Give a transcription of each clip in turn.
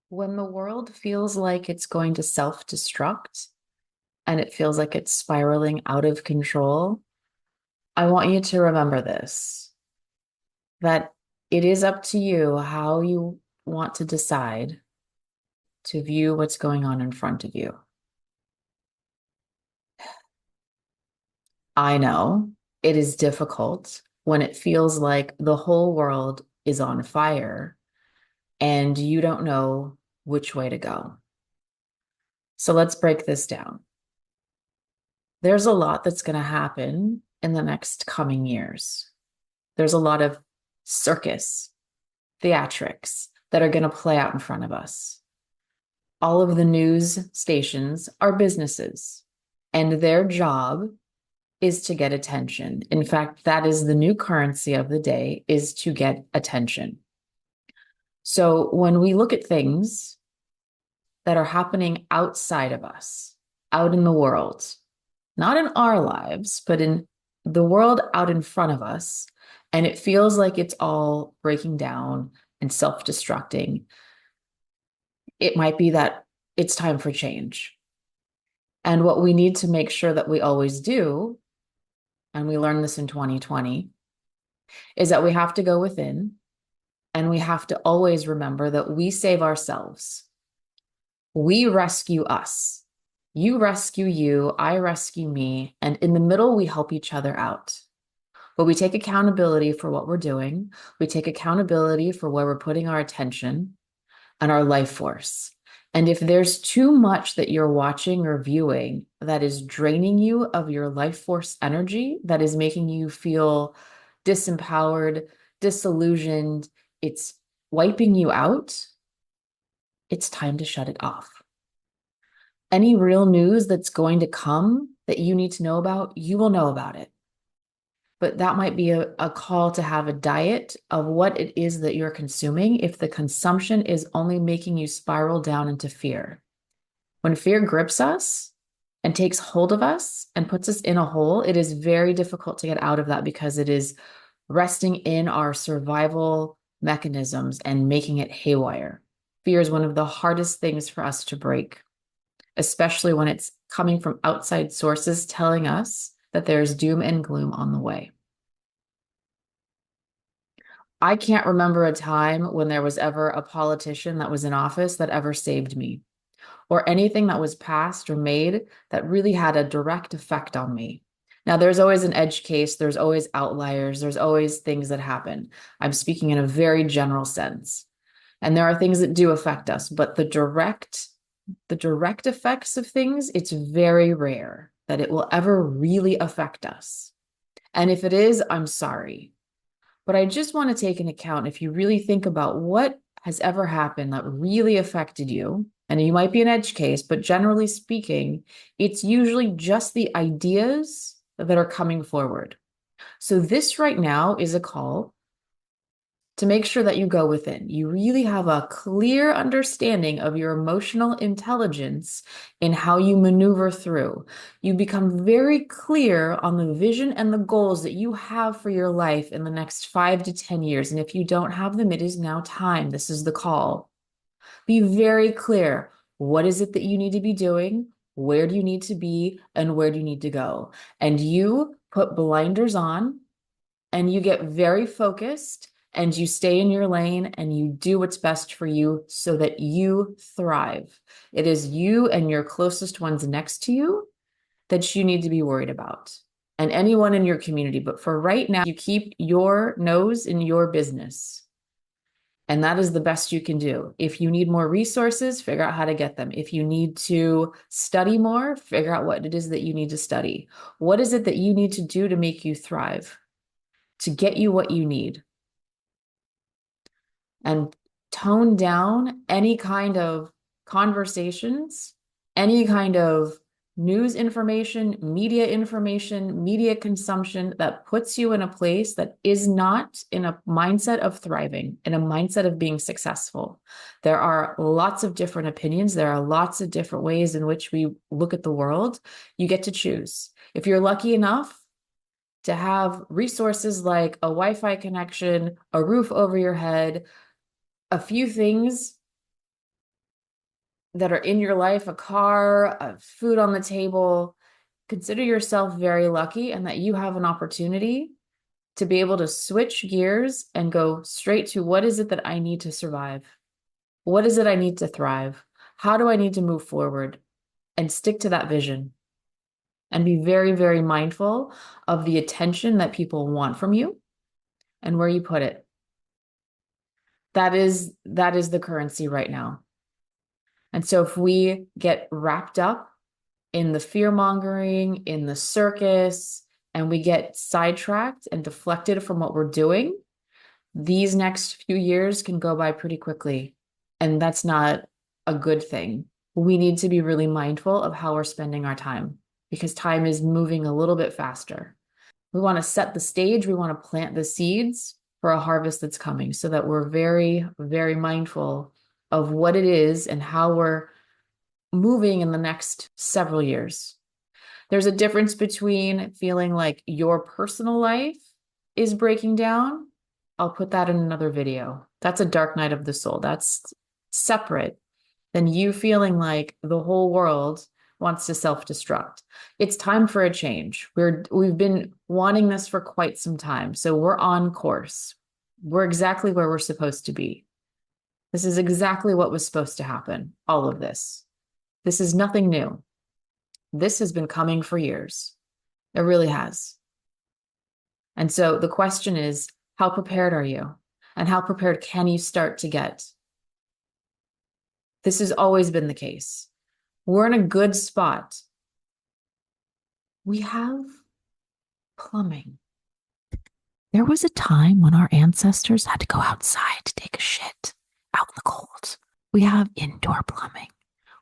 When the world feels like it's going to self-destruct and it feels like it's spiraling out of control, I want you to remember this, that it is up to you how you want to decide to view what's going on in front of you. I know it is difficult when it feels like the whole world is on fire and you don't know which way to go. So let's break this down. There's a lot that's going to happen in the next coming years. There's a lot of circus, theatrics that are going to play out in front of us. All of the news stations are businesses, and their job is to get attention. In fact, that is the new currency of the day, is to get attention. So when we look at things that are happening outside of us, out in the world, not in our lives, but in the world out in front of us, and it feels like it's all breaking down and self-destructing, it might be that it's time for change. And what we need to make sure that we always do, and we learned this in 2020, is that we have to go within and we have to always remember that we save ourselves. We rescue us. You rescue you, I rescue me, and in the middle, we help each other out. But we take accountability for what we're doing. We take accountability for where we're putting our attention and our life force. And if there's too much that you're watching or viewing that is draining you of your life force energy, that is making you feel disempowered, disillusioned, it's wiping you out, it's time to shut it off. Any real news that's going to come that you need to know about, you will know about it. But that might be a call to have a diet of what it is that you're consuming if the consumption is only making you spiral down into fear. When fear grips us and takes hold of us and puts us in a hole, it is very difficult to get out of that because it is resting in our survival mechanisms and making it haywire. Fear is one of the hardest things for us to break, especially when it's coming from outside sources telling us that there's doom and gloom on the way. I can't remember a time when there was ever a politician that was in office that ever saved me, or anything that was passed or made that really had a direct effect on me. Now, there's always an edge case, there's always outliers, there's always things that happen. I'm speaking in a very general sense. And there are things that do affect us, but the direct effects of things, it's very rare that it will ever really affect us. And if it is, I'm sorry. But I just want to take into account, if you really think about what has ever happened that really affected you, and you might be an edge case, but generally speaking, it's usually just the ideas that are coming forward. So this right now is a call to make sure that you go within. You really have a clear understanding of your emotional intelligence in how you maneuver through. You become very clear on the vision and the goals that you have for your life in the next 5 to 10 years. And if you don't have them, it is now time. This is the call. Be very clear. What is it that you need to be doing? Where do you need to be? And where do you need to go? And you put blinders on and you get very focused and you stay in your lane and you do what's best for you so that you thrive. It is you and your closest ones next to you that you need to be worried about, and anyone in your community. But for right now, you keep your nose in your business. And that is the best you can do. If you need more resources, figure out how to get them. If you need to study more, figure out what it is that you need to study. What is it that you need to do to make you thrive, to get you what you need? And tone down any kind of conversations, any kind of news information, media consumption that puts you in a place that is not in a mindset of thriving, in a mindset of being successful. There are lots of different opinions. There are lots of different ways in which we look at the world. You get to choose. If you're lucky enough to have resources like a Wi-Fi connection, a roof over your head, a few things that are in your life, a car, food on the table, consider yourself very lucky and that you have an opportunity to be able to switch gears and go straight to what is it that I need to survive? What is it I need to thrive? How do I need to move forward? And stick to that vision and be very, very mindful of the attention that people want from you and where you put it. That is the currency right now. And so if we get wrapped up in the fear mongering, in the circus, and we get sidetracked and deflected from what we're doing, these next few years can go by pretty quickly. And that's not a good thing. We need to be really mindful of how we're spending our time because time is moving a little bit faster. We want to set the stage, we want to plant the seeds for a harvest that's coming so that we're very, very mindful of what it is and how we're moving in the next several years. There's a difference between feeling like your personal life is breaking down. I'll put that in another video. That's a dark night of the soul. That's separate than you feeling like the whole world wants to self-destruct. It's time for a change. We've been wanting this for quite some time. So we're on course. We're exactly where we're supposed to be. This is exactly what was supposed to happen. All of this. This is nothing new. This has been coming for years. It really has. And so the question is, how prepared are you? And how prepared can you start to get? This has always been the case. We're in a good spot. We have plumbing. There was a time when our ancestors had to go outside to take a shit out in the cold. We have indoor plumbing.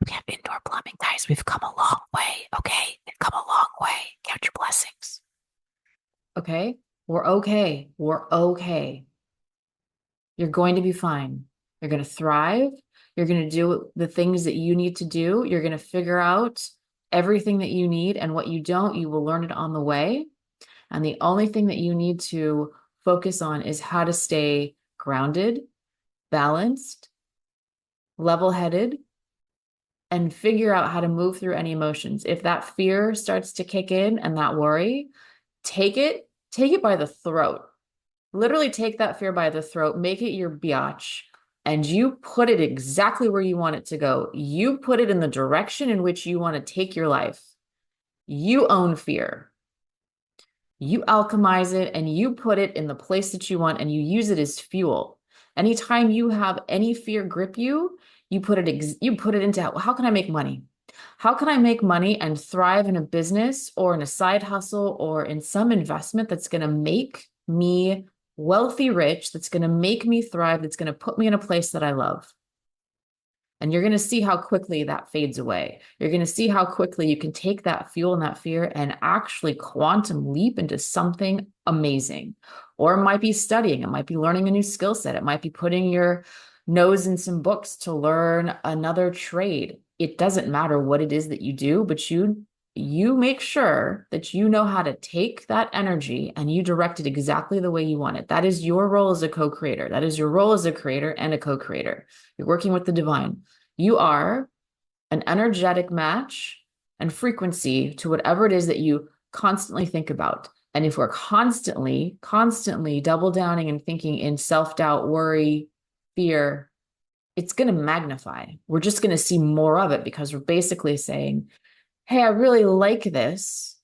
We have indoor plumbing. Guys, we've come a long way, okay? We've come a long way. Count your blessings. Okay? We're okay. We're okay. You're going to be fine. You're going to thrive. You're going to do the things that you need to do. You're going to figure out everything that you need, and what you don't, you will learn it on the way. And the only thing that you need to focus on is how to stay grounded, balanced, level-headed, and figure out how to move through any emotions. If that fear starts to kick in and that worry, take it by the throat. Literally take that fear by the throat, make it your biatch, and you put it exactly where you want it to go. You put it in the direction in which you want to take your life. You own fear. You alchemize it and you put it in the place that you want and you use it as fuel. Anytime you have any fear grip you, you put it into how can I make money? How can I make money and thrive in a business or in a side hustle or in some investment that's going to make me wealthy, rich, that's going to make me thrive, that's going to put me in a place that I love. And you're going to see how quickly that fades away. You're going to see how quickly you can take that fuel and that fear and actually quantum leap into something amazing. Or it might be studying, it might be learning a new skill set, it might be putting your nose in some books to learn another trade. It doesn't matter what it is that you do, but you make sure that you know how to take that energy and you direct it exactly the way you want it. That is your role as a co-creator. That is your role as a creator and a co-creator. You're working with the divine. You are an energetic match and frequency to whatever it is that you constantly think about. And if we're constantly double downing and thinking in self-doubt, worry, fear, it's going to magnify. We're just going to see more of it because we're basically saying, hey, I really like this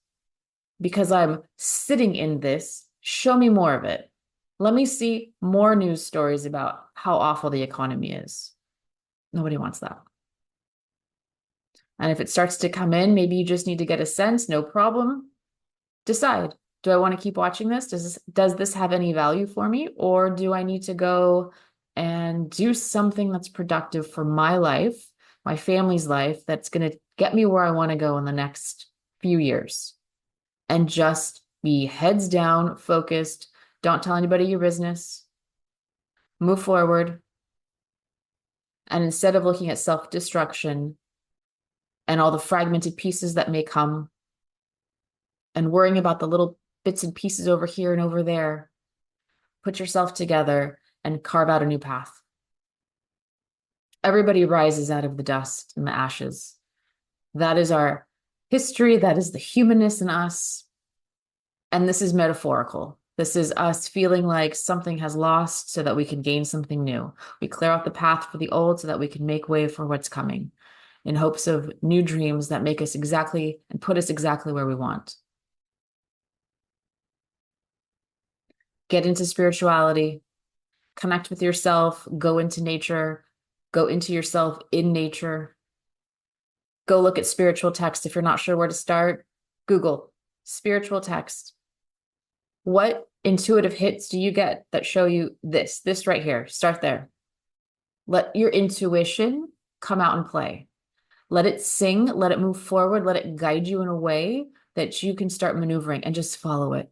because I'm sitting in this. Show me more of it. Let me see more news stories about how awful the economy is. Nobody wants that. And if it starts to come in, maybe you just need to get a sense, no problem. Decide, do I want to keep watching this? Does this have any value for me? Or do I need to go and do something that's productive for my life, my family's life, that's going to get me where I want to go in the next few years? And just be heads down, focused. Don't tell anybody your business. Move forward. And instead of looking at self-destruction and all the fragmented pieces that may come and worrying about the little bits and pieces over here and over there, put yourself together and carve out a new path. Everybody rises out of the dust and the ashes. That is our history. That is the humanness in us. And this is metaphorical. This is us feeling like something has lost so that we can gain something new. We clear out the path for the old so that we can make way for what's coming in hopes of new dreams that make us exactly and put us exactly where we want. Get into spirituality, connect with yourself, go into nature, go into yourself in nature. Go look at spiritual text. If you're not sure where to start, Google spiritual text. What intuitive hits do you get that show you this right here? Start there. Let your intuition come out and play. Let it sing, let it move forward, let it guide you in a way that you can start maneuvering and just follow it.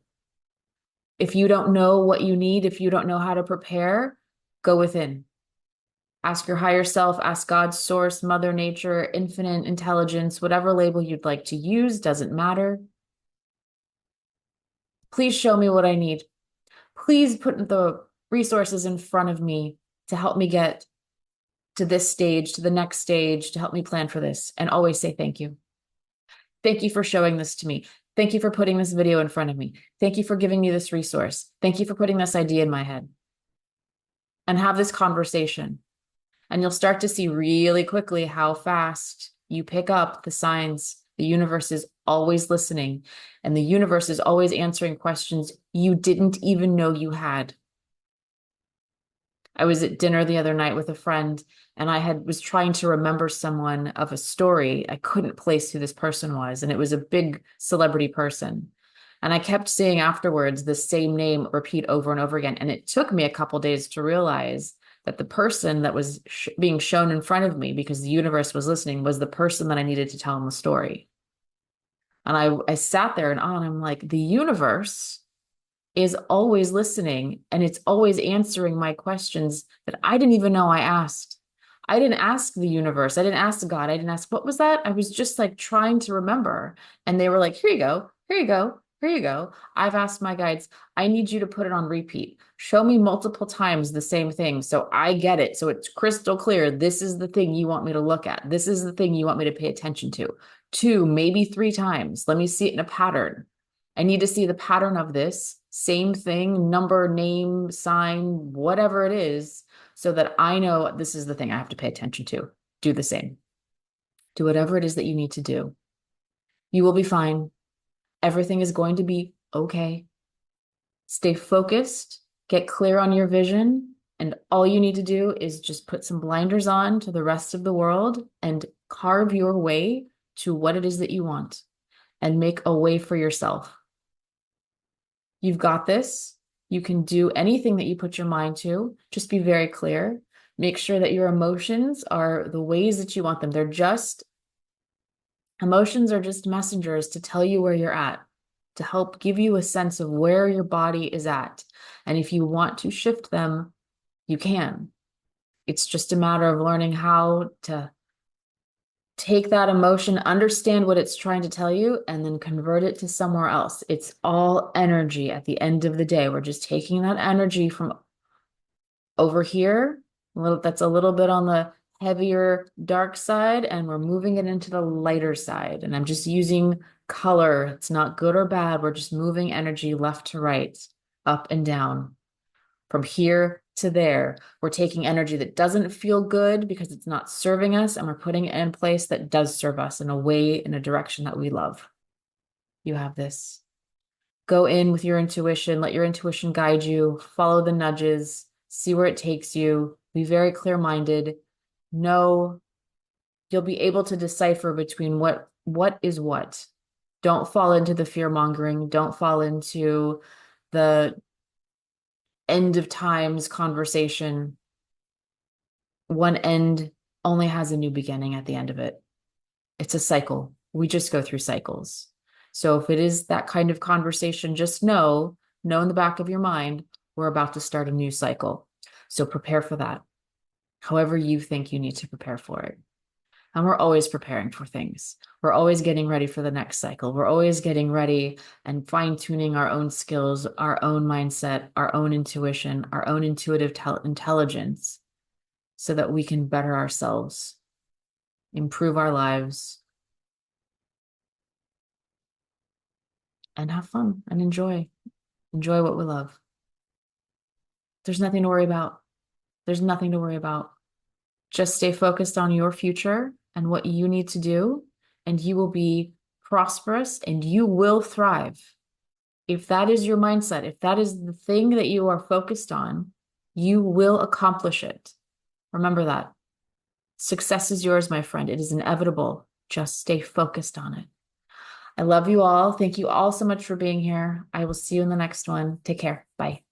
If you don't know what you need, if you don't know how to prepare, go within. Ask your higher self, ask God's source, Mother Nature, infinite intelligence, whatever label you'd like to use, doesn't matter. Please show me what I need. Please put the resources in front of me to help me get to this stage, to the next stage, to help me plan for this. And always say thank you. Thank you for showing this to me. Thank you for putting this video in front of me. Thank you for giving me this resource. Thank you for putting this idea in my head. And have this conversation. And you'll start to see really quickly how fast you pick up the signs. The universe is always listening, and the universe is always answering questions you didn't even know you had. I was at dinner the other night with a friend, and was trying to remember someone of a story. I couldn't place who this person was, and it was a big celebrity person. And I kept seeing afterwards the same name repeat over and over again. And it took me a couple days to realize that the person that was being shown in front of me, because the universe was listening, was the person that I needed to tell him the story. And I sat there and I'm like, the universe is always listening, and it's always answering my questions that I didn't even know I asked. I didn't ask the universe. I didn't ask God. I didn't ask, what was that? I was just like trying to remember. And they were like, here you go. Here you go. Here you go. I've asked my guides, I need you to put it on repeat. Show me multiple times the same thing so I get it. So it's crystal clear. This is the thing you want me to look at. This is the thing you want me to pay attention to. 2, maybe 3 times. Let me see it in a pattern. I need to see the pattern of this same thing, number, name, sign, whatever it is, so that I know this is the thing I have to pay attention to. Do the same. Do whatever it is that you need to do. You will be fine. Everything is going to be okay. Stay focused, get clear on your vision, and all you need to do is just put some blinders on to the rest of the world and carve your way to what it is that you want and make a way for yourself. You've got this. You can do anything that you put your mind to. Just be very clear. Make sure that your emotions are the ways that you want them. Emotions are just messengers to tell you where you're at, to help give you a sense of where your body is at. And if you want to shift them, you can. It's just a matter of learning how to take that emotion, understand what it's trying to tell you, and then convert it to somewhere else. It's all energy at the end of the day. We're just taking that energy from over here, that's a little bit on the heavier dark side, and we're moving it into the lighter side. And I'm just using color. It's not good or bad. We're just moving energy left to right, up and down, from here to there. We're taking energy that doesn't feel good because it's not serving us, and we're putting it in place that does serve us in a way, in a direction that we love. You have this. Go in with your intuition. Let your intuition guide you. Follow the nudges. See where it takes you. Be very clear-minded. Know you'll be able to decipher between what is what. Don't fall into the fear-mongering. Don't fall into the end of times conversation. One end only has a new beginning at the end of it. It's a cycle. We just go through cycles. So if it is that kind of conversation, just know in the back of your mind, we're about to start a new cycle. So prepare for that, however you think you need to prepare for it. And we're always preparing for things. We're always getting ready for the next cycle. We're always getting ready and fine-tuning our own skills, our own mindset, our own intuition, our own intuitive intelligence so that we can better ourselves, improve our lives, and have fun and enjoy what we love. There's nothing to worry about. There's nothing to worry about. Just stay focused on your future and what you need to do, and you will be prosperous and you will thrive. If that is your mindset, if that is the thing that you are focused on, you will accomplish it. Remember that. Success is yours, my friend. It is inevitable. Just stay focused on it. I love you all. Thank you all so much for being here. I will see you in the next one. Take care. Bye.